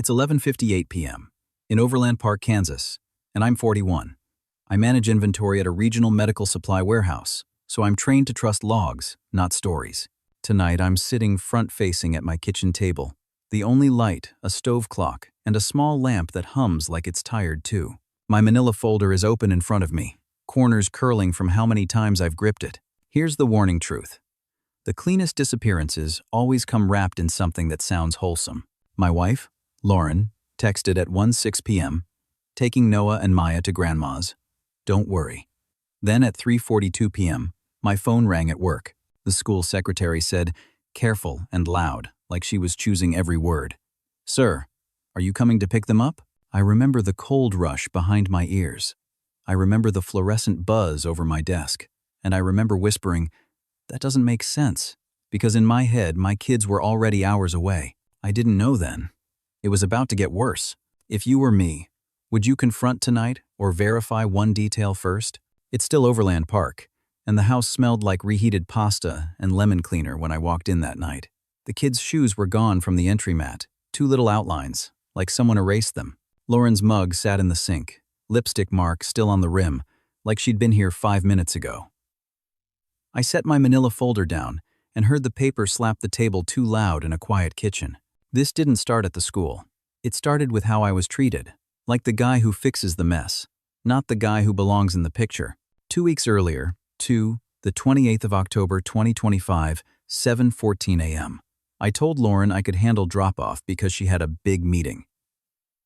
It's 11:58 p.m. in Overland Park, Kansas, and I'm 41. I manage inventory at a regional medical supply warehouse, so I'm trained to trust logs, not stories. Tonight, I'm sitting front-facing at my kitchen table. The only light, a stove clock, and a small lamp that hums like it's tired too. My manila folder is open in front of me, corners curling from how many times I've gripped it. Here's the warning truth. The cleanest disappearances always come wrapped in something that sounds wholesome. My wife, Lauren, texted at 1:06 p.m., taking Noah and Maya to grandma's. Don't worry. Then at 3:42 p.m., my phone rang at work. The school secretary said, careful and loud, like she was choosing every word. Sir, are you coming to pick them up? I remember the cold rush behind my ears. I remember the fluorescent buzz over my desk. And I remember whispering, that doesn't make sense. Because in my head, my kids were already hours away. I didn't know then. It was about to get worse. If you were me, would you confront tonight or verify one detail first? It's still Overland Park, and the house smelled like reheated pasta and lemon cleaner when I walked in that night. The kids' shoes were gone from the entry mat, 2 little outlines, like someone erased them. Lauren's mug sat in the sink, lipstick mark still on the rim, like she'd been here 5 minutes ago. I set my manila folder down and heard the paper slap the table too loud in a quiet kitchen. This didn't start at the school. It started with how I was treated, like the guy who fixes the mess, not the guy who belongs in the picture. 2 weeks earlier, the 28th of October 2025, 7:14 a.m. I told Lauren I could handle drop-off because she had a big meeting.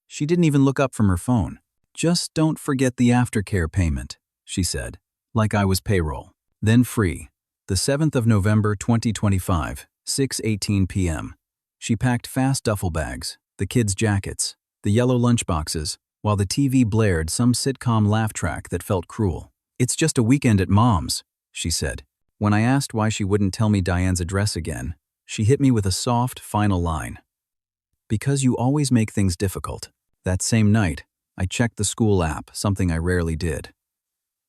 She didn't even look up from her phone. Just don't forget the aftercare payment, she said, like I was payroll. Then free, the 7th of November 2025, 6:18 p.m. She packed fast duffel bags, the kids' jackets, the yellow lunchboxes, while the TV blared some sitcom laugh track that felt cruel. It's just a weekend at Mom's, she said. When I asked why she wouldn't tell me Diane's address again, she hit me with a soft, final line. Because you always make things difficult. That same night, I checked the school app, something I rarely did.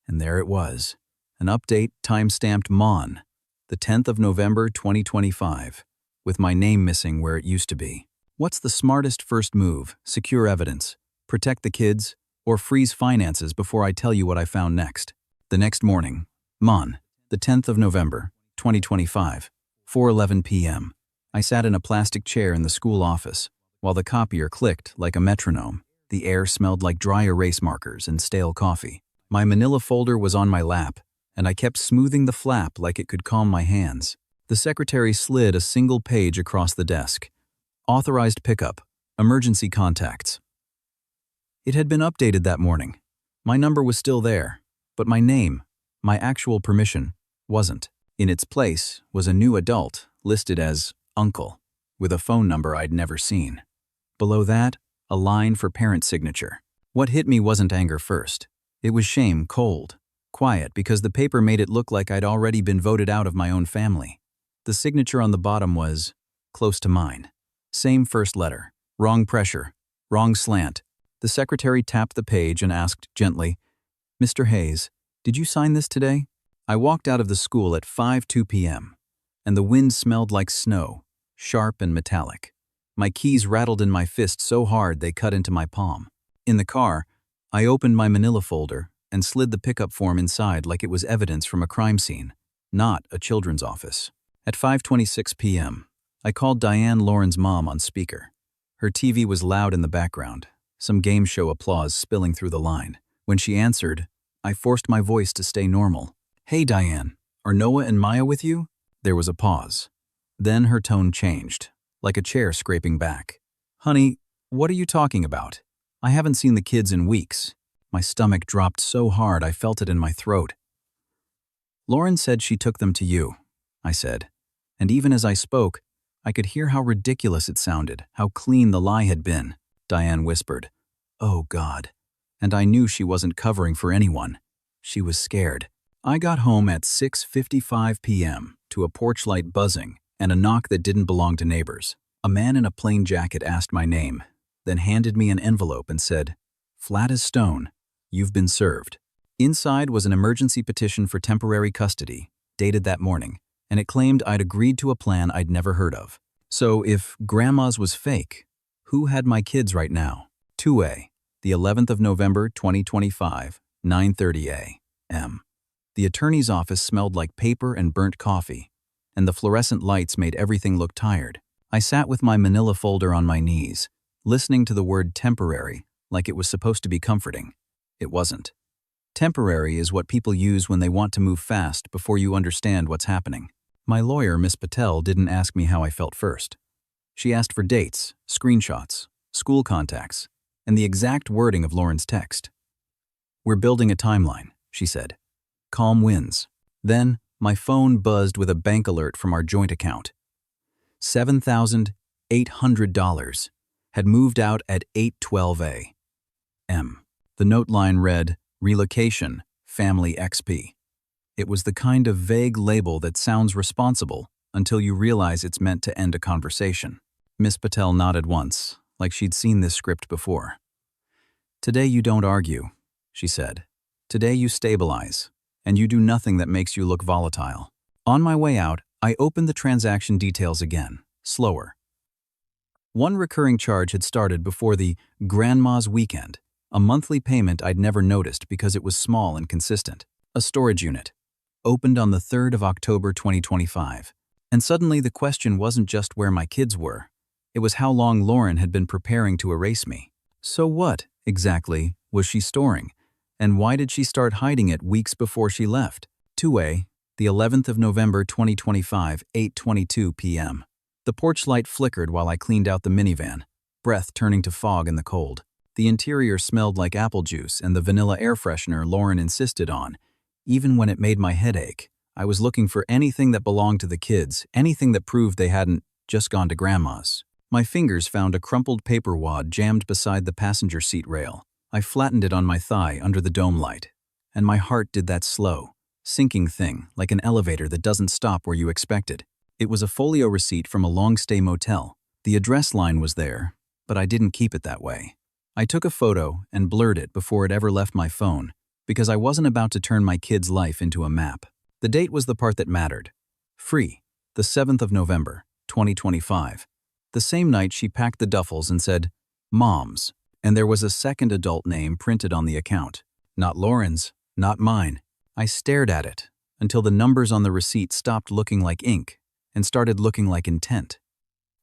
And there it was, an update time-stamped MON, the 10th of November 2025, with my name missing where it used to be. What's the smartest first move? Secure evidence, protect the kids, or freeze finances before I tell you what I found next? The next morning, MON, the 10th of November, 2025, 4:11 p.m. I sat in a plastic chair in the school office, while the copier clicked like a metronome. The air smelled like dry erase markers and stale coffee. My manila folder was on my lap, and I kept smoothing the flap like it could calm my hands. The secretary slid a single page across the desk. Authorized pickup, emergency contacts. It had been updated that morning. My number was still there, but my name, my actual permission, wasn't. In its place was a new adult listed as Uncle, with a phone number I'd never seen. Below that, a line for parent signature. What hit me wasn't anger first. It was shame, cold, quiet, because the paper made it look like I'd already been voted out of my own family. The signature on the bottom was close to mine. Same first letter, wrong pressure, wrong slant. The secretary tapped the page and asked gently, Mr. Hayes, did you sign this today? I walked out of the school at 5:02 p.m., and the wind smelled like snow, sharp and metallic. My keys rattled in my fist so hard they cut into my palm. In the car, I opened my manila folder and slid the pickup form inside like it was evidence from a crime scene, not a children's office. At 5:26 p.m., I called Diane, Lauren's mom, on speaker. Her TV was loud in the background, some game show applause spilling through the line. When she answered, I forced my voice to stay normal. Hey Diane, are Noah and Maya with you? There was a pause. Then her tone changed, like a chair scraping back. Honey, what are you talking about? I haven't seen the kids in weeks. My stomach dropped so hard I felt it in my throat. Lauren said she took them to you, I said. And even as I spoke, I could hear how ridiculous it sounded, how clean the lie had been. Diane whispered, Oh God. And I knew she wasn't covering for anyone. She was scared. I got home at 6:55 p.m. to a porch light buzzing and a knock that didn't belong to neighbors. A man in a plain jacket asked my name, then handed me an envelope and said, Flat as stone, you've been served. Inside was an emergency petition for temporary custody, dated that morning, and it claimed I'd agreed to a plan I'd never heard of. So if Grandma's was fake, Who had my kids right now? 2A, the 11th of November, 2025, 9:30 a.m. The attorney's office smelled like paper and burnt coffee, and the fluorescent lights made everything look tired. I sat with my manila folder on my knees, listening to the word temporary like it was supposed to be comforting. It wasn't. Temporary is what people use when they want to move fast before you understand what's happening. My lawyer, Miss Patel, didn't ask me how I felt first. She asked for dates, screenshots, school contacts, and the exact wording of Lauren's text. "We're building a timeline," she said. "Calm wins." Then, my phone buzzed with a bank alert from our joint account. $7,800 had moved out at 8:12 a.m. The note line read, "Relocation, Family XP." It was the kind of vague label that sounds responsible until you realize it's meant to end a conversation. Miss Patel nodded once, like she'd seen this script before. "Today you don't argue," she said. "Today you stabilize, and you do nothing that makes you look volatile." On my way out, I opened the transaction details again, slower. One recurring charge had started before the Grandma's Weekend, a monthly payment I'd never noticed because it was small and consistent. A storage unit, opened on the 3rd of October 2025. And suddenly the question wasn't just where my kids were. It was how long Lauren had been preparing to erase me. So what, exactly, was she storing? And why did she start hiding it weeks before she left? 2A, the 11th of November 2025, 8:22 p.m. The porch light flickered while I cleaned out the minivan, breath turning to fog in the cold. The interior smelled like apple juice and the vanilla air freshener Lauren insisted on, even when it made my head ache. I was looking for anything that belonged to the kids, anything that proved they hadn't just gone to Grandma's. My fingers found a crumpled paper wad jammed beside the passenger seat rail. I flattened it on my thigh under the dome light, and my heart did that slow, sinking thing like an elevator that doesn't stop where you expect it. It was a folio receipt from a long-stay motel. The address line was there, but I didn't keep it that way. I took a photo and blurred it before it ever left my phone, because I wasn't about to turn my kid's life into a map. The date was the part that mattered. Free, the 7th of November, 2025. The same night she packed the duffels and said, "Mom's," and there was a second adult name printed on the account. Not Lauren's, not mine. I stared at it until the numbers on the receipt stopped looking like ink and started looking like intent.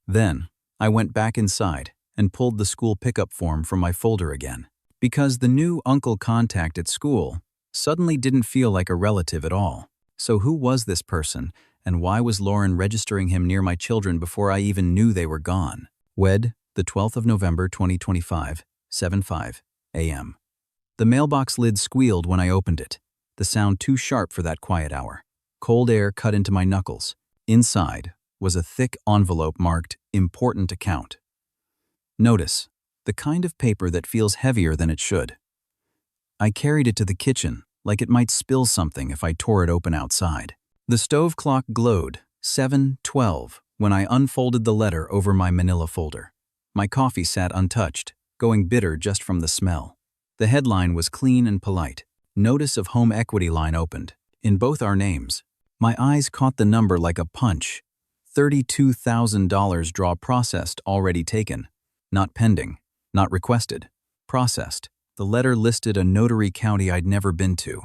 Then, I went back inside and pulled the school pickup form from my folder again, because the new uncle contact at school suddenly didn't feel like a relative at all. So who was this person, and why was Lauren registering him near my children before I even knew they were gone? Wed, the 12th of November 2025, 7:05 a.m. The mailbox lid squealed when I opened it, the sound too sharp for that quiet hour. Cold air cut into my knuckles. Inside was a thick envelope marked "Important Account." Notice, the kind of paper that feels heavier than it should. I carried it to the kitchen, like it might spill something if I tore it open outside. The stove clock glowed, 7:12, when I unfolded the letter over my manila folder. My coffee sat untouched, going bitter just from the smell. The headline was clean and polite. Notice of home equity line opened, in both our names. My eyes caught the number like a punch. $32,000 draw processed, already taken. Not pending, not requested, processed. The letter listed a notary county I'd never been to,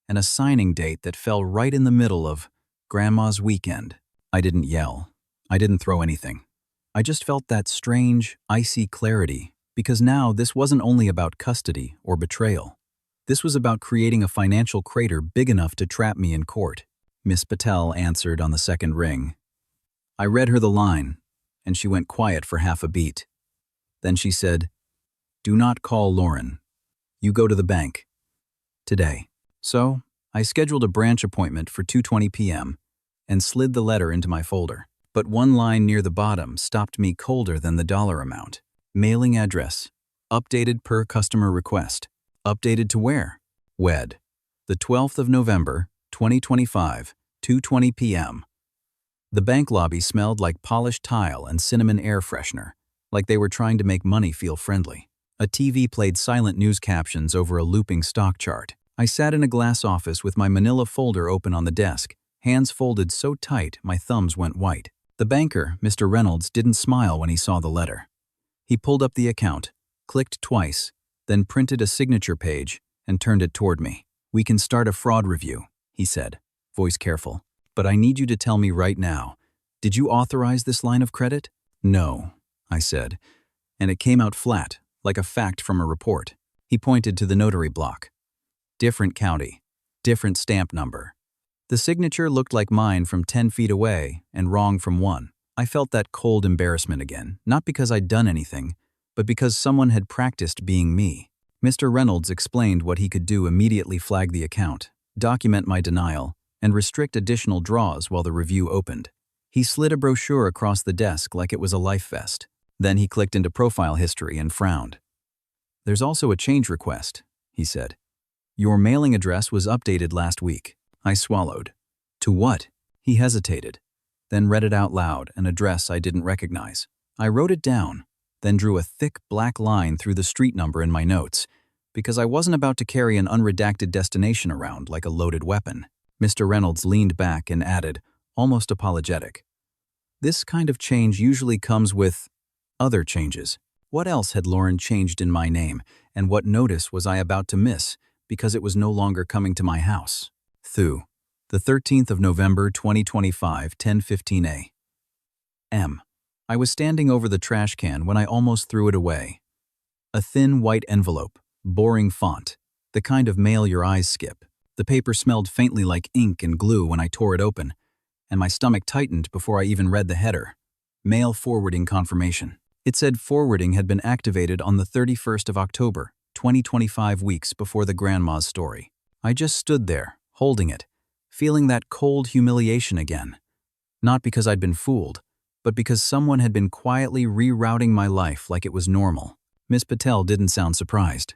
and a signing date that fell right in the middle of Grandma's Weekend. I didn't yell. I didn't throw anything. I just felt that strange, icy clarity, because now this wasn't only about custody or betrayal. This was about creating a financial crater big enough to trap me in court. Miss Patel answered on the second ring. I read her the line, and she went quiet for half a beat. Then she said, "Do not call Lauren. You go to the bank. Today." So, I scheduled a branch appointment for 2:20 p.m. and slid the letter into my folder. But one line near the bottom stopped me colder than the dollar amount. Mailing address. Updated per customer request. Updated to where? Wed. The 12th of November, 2025, 2:20 p.m. The bank lobby smelled like polished tile and cinnamon air freshener, like they were trying to make money feel friendly. A TV played silent news captions over a looping stock chart. I sat in a glass office with my manila folder open on the desk, hands folded so tight my thumbs went white. The banker, Mr. Reynolds, didn't smile when he saw the letter. He pulled up the account, clicked twice, then printed a signature page and turned it toward me. "We can start a fraud review," he said, voice careful. "But I need you to tell me right now, did you authorize this line of credit?" "No," I said, and it came out flat, like a fact from a report. He pointed to the notary block. "Different county, different stamp number." The signature looked like mine from 10 feet away and wrong from 1. I felt that cold embarrassment again, not because I'd done anything, but because someone had practiced being me. Mr. Reynolds explained what he could do: immediately flag the account, document my denial, and restrict additional draws while the review opened. He slid a brochure across the desk like it was a life vest. Then he clicked into profile history and frowned. "There's also a change request," he said. "Your mailing address was updated last week." I swallowed. "To what?" He hesitated, then read it out loud, an address I didn't recognize. I wrote it down, then drew a thick black line through the street number in my notes, because I wasn't about to carry an unredacted destination around like a loaded weapon. Mr. Reynolds leaned back and added, almost apologetic, "This kind of change usually comes with other changes." What else had Lauren changed in my name, and what notice was I about to miss because it was no longer coming to my house? The 13th of November, 2025, 10:15 a.m. I was standing over the trash can when I almost threw it away. A thin white envelope, boring font, the kind of mail your eyes skip. The paper smelled faintly like ink and glue when I tore it open, and my stomach tightened before I even read the header. Mail forwarding confirmation. It said forwarding had been activated on the 31st of October, 2025, weeks before the grandma's story. I just stood there, holding it, feeling that cold humiliation again. Not because I'd been fooled, but because someone had been quietly rerouting my life like it was normal. Miss Patel didn't sound surprised.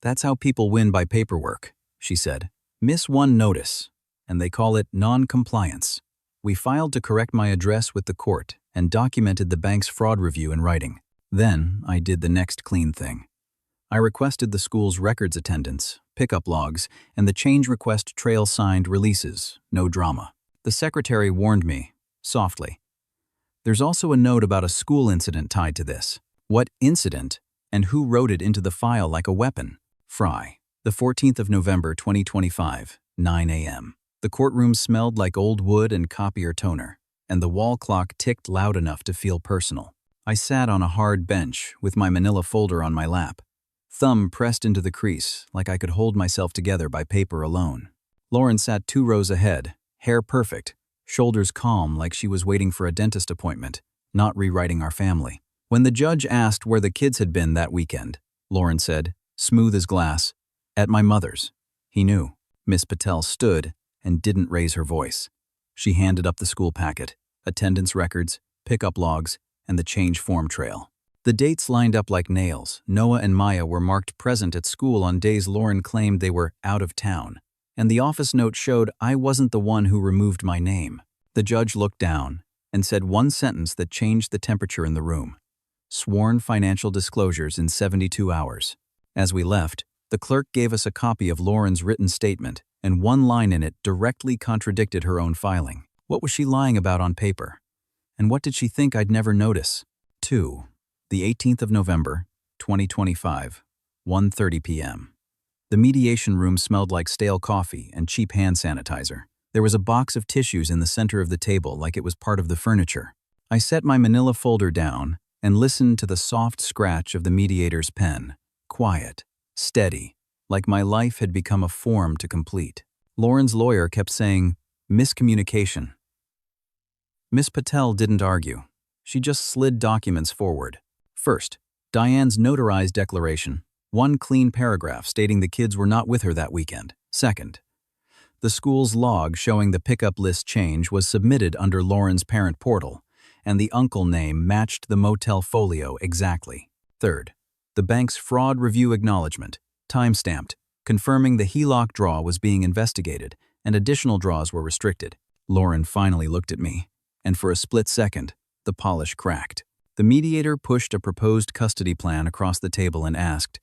"That's how people win by paperwork," she said. "Miss one notice, and they call it non-compliance. We filed to correct my address with the court and documented the bank's fraud review in writing. Then I did the next clean thing. I requested the school's records attendance, pickup logs, and the change request trail signed releases. No drama. The secretary warned me, softly. There's also a note about a school incident tied to this. What incident, and who wrote it into the file like a weapon? Fry. The 14th of November, 2025, 9 a.m. The courtroom smelled like old wood and copier toner, and the wall clock ticked loud enough to feel personal. I sat on a hard bench with my manila folder on my lap, thumb pressed into the crease like I could hold myself together by paper alone. Lauren sat 2 rows ahead, hair perfect, shoulders calm like she was waiting for a dentist appointment, not rewriting our family. When the judge asked where the kids had been that weekend, Lauren said, smooth as glass, "At my mother's." He knew. Miss Patel stood and didn't raise her voice. She handed up the school packet, attendance records, pickup logs, and the change form trail. The dates lined up like nails. Noah and Maya were marked present at school on days Lauren claimed they were out of town, and the office note showed I wasn't the one who removed my name. The judge looked down and said one sentence that changed the temperature in the room. Sworn financial disclosures in 72 hours. As we left, the clerk gave us a copy of Lauren's written statement, and one line in it directly contradicted her own filing. What was she lying about on paper? And what did she think I'd never notice? The 18th of November, 2025, 1:30 p.m. The mediation room smelled like stale coffee and cheap hand sanitizer. There was a box of tissues in the center of the table like it was part of the furniture. I set my manila folder down and listened to the soft scratch of the mediator's pen. Quiet, steady, like my life had become a form to complete. Lauren's lawyer kept saying, miscommunication. Miss Patel didn't argue. She just slid documents forward. First, Diane's notarized declaration, one clean paragraph stating the kids were not with her that weekend. Second, the school's log showing the pickup list change was submitted under Lauren's parent portal, and the uncle name matched the motel folio exactly. Third, the bank's fraud review acknowledgement, time-stamped, confirming the HELOC draw was being investigated and additional draws were restricted. Lauren finally looked at me, and for a split second, the polish cracked. The mediator pushed a proposed custody plan across the table and asked,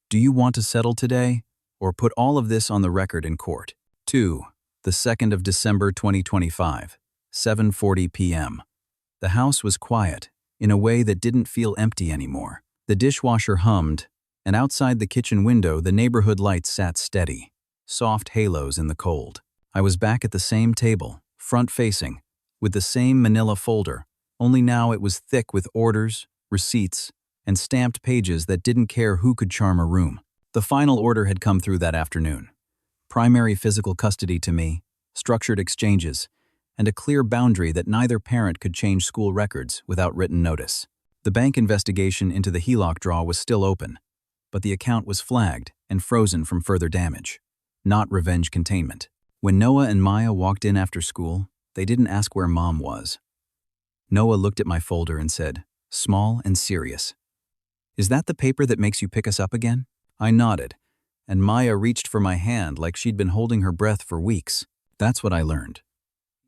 "Do you want to settle today, or put all of this on the record in court?" The 2nd of December 2025, 7:40 p.m. The house was quiet, in a way that didn't feel empty anymore. The dishwasher hummed, and outside the kitchen window the neighborhood lights sat steady, soft halos in the cold. I was back at the same table, front-facing, with the same manila folder, only now it was thick with orders, receipts, and stamped pages that didn't care who could charm a room. The final order had come through that afternoon. Primary physical custody to me, structured exchanges, and a clear boundary that neither parent could change school records without written notice. The bank investigation into the HELOC draw was still open, but the account was flagged and frozen from further damage, not revenge containment. When Noah and Maya walked in after school, they didn't ask where Mom was. Noah looked at my folder and said, small and serious, "Is that the paper that makes you pick us up again?" I nodded, and Maya reached for my hand like she'd been holding her breath for weeks. That's what I learned.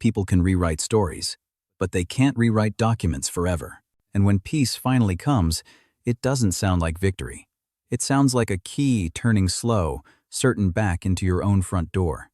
People can rewrite stories, but they can't rewrite documents forever. And when peace finally comes, it doesn't sound like victory. It sounds like a key turning slow, certain back into your own front door.